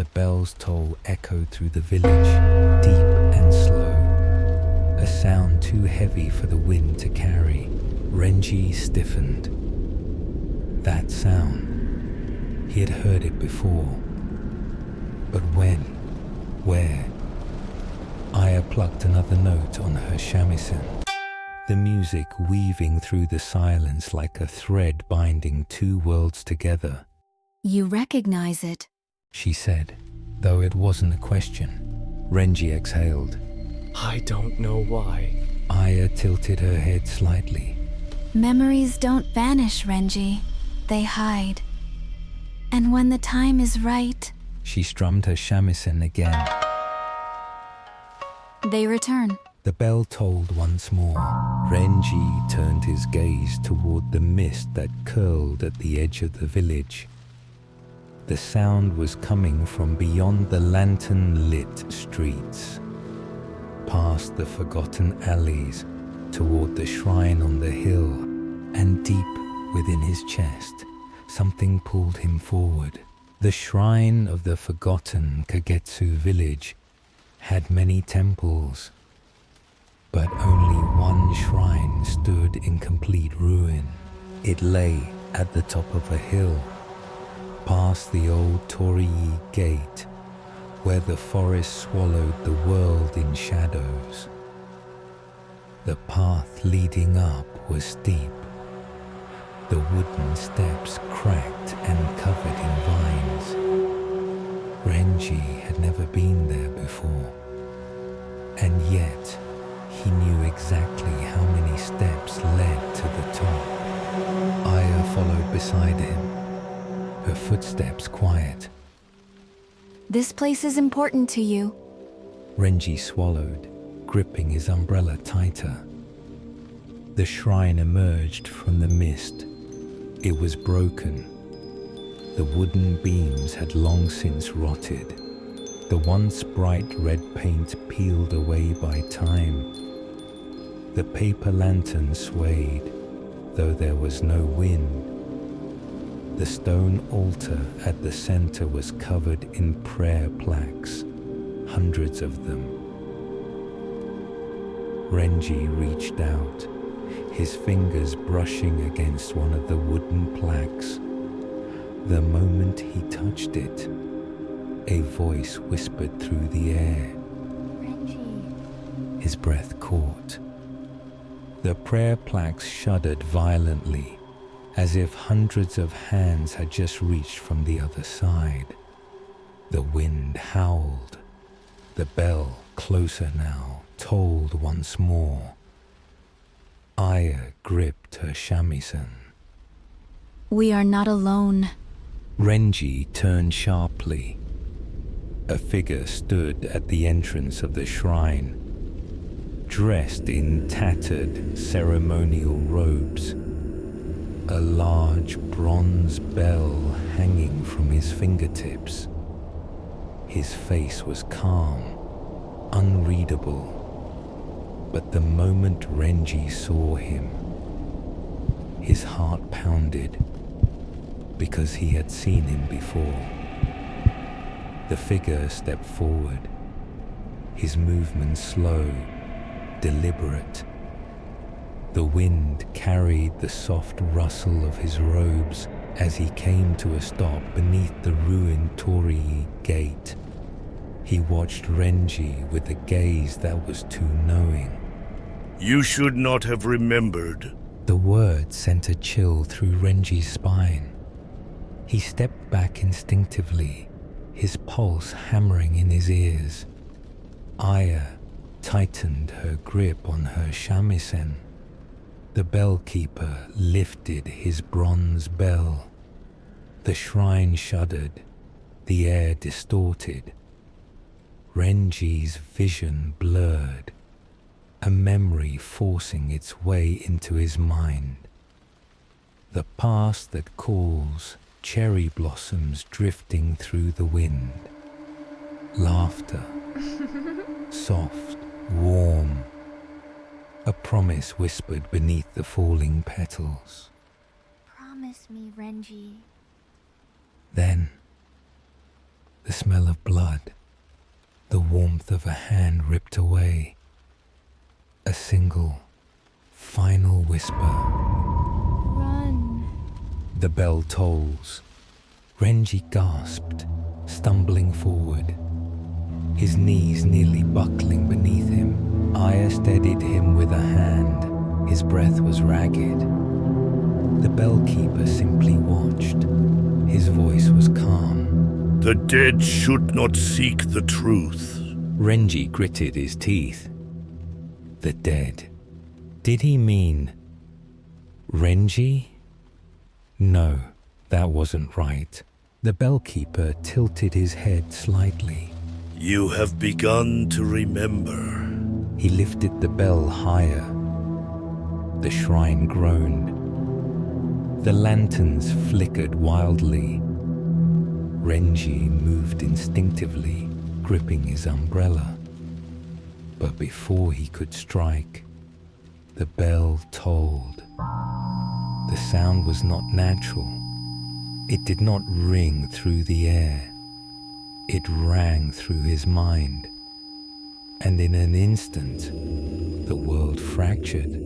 The bell's toll echoed through the village, deep and slow, a sound too heavy for the wind to carry. Renji stiffened. That sound, he had heard it before. But when? Where? Aya plucked another note on her shamisen, the music weaving through the silence like a thread binding two worlds together. You recognize it, she said, though it wasn't a question. Renji exhaled. I don't know why. Aya tilted her head slightly. Memories don't vanish, Renji. They hide. And when the time is right, she strummed her shamisen again. They return. The bell tolled once more. Renji turned his gaze toward the mist that curled at the edge of the village. The sound was coming from beyond the lantern-lit streets, past the forgotten alleys, toward the shrine on the hill, and deep within his chest, something pulled him forward. The shrine of the forgotten Kagetsu Village had many temples, but only one shrine stood in complete ruin. It lay at the top of a hill, past the old Torii gate, where the forest swallowed the world in shadows. The path leading up was steep, the wooden steps cracked and covered in vines. Renji had never been there before, and yet he knew exactly how many steps led to the top. Aya followed beside him, her footsteps quiet. This place is important to you. Renji swallowed, gripping his umbrella tighter. The shrine emerged from the mist. It was broken. The wooden beams had long since rotted, the once bright red paint peeled away by time. The paper lantern swayed, though there was no wind. The stone altar at the center was covered in prayer plaques, hundreds of them. Renji reached out, his fingers brushing against one of the wooden plaques. The moment he touched it, a voice whispered through the air. Renji. His breath caught. The prayer plaques shuddered violently, as if hundreds of hands had just reached from the other side. The wind howled. The bell, closer now, tolled once more. Aya gripped her shamisen. We are not alone. Renji turned sharply. A figure stood at the entrance of the shrine, dressed in tattered ceremonial robes, a large bronze bell hanging from his fingertips. His face was calm, unreadable, but the moment Renji saw him, his heart pounded, because he had seen him before. The figure stepped forward, his movement slow, deliberate. The wind carried the soft rustle of his robes as he came to a stop beneath the ruined Torii gate. He watched Renji with a gaze that was too knowing. You should not have remembered. The word sent a chill through Renji's spine. He stepped back instinctively, his pulse hammering in his ears. Aya tightened her grip on her shamisen. The Bellkeeper lifted his bronze bell. The shrine shuddered, the air distorted. Renji's vision blurred, a memory forcing its way into his mind. The past that calls, cherry blossoms drifting through the wind. Laughter, soft, warm. A promise whispered beneath the falling petals. Promise me, Renji. Then, The smell of blood, the warmth of a hand ripped away. A single, final whisper. Run. The bell tolls. Renji gasped, stumbling forward, his knees nearly buckling beneath him. Aya steadied him with a hand. His breath was ragged. The Bellkeeper simply watched. His voice was calm. The dead should not seek the truth. Renji gritted his teeth. The dead. Did he mean Renji? No, that wasn't right. The Bellkeeper tilted his head slightly. You have begun to remember. He lifted the bell higher. The shrine groaned. The lanterns flickered wildly. Renji moved instinctively, gripping his umbrella. But before he could strike, the bell tolled. The sound was not natural. It did not ring through the air. It rang through his mind. And in an instant, the world fractured.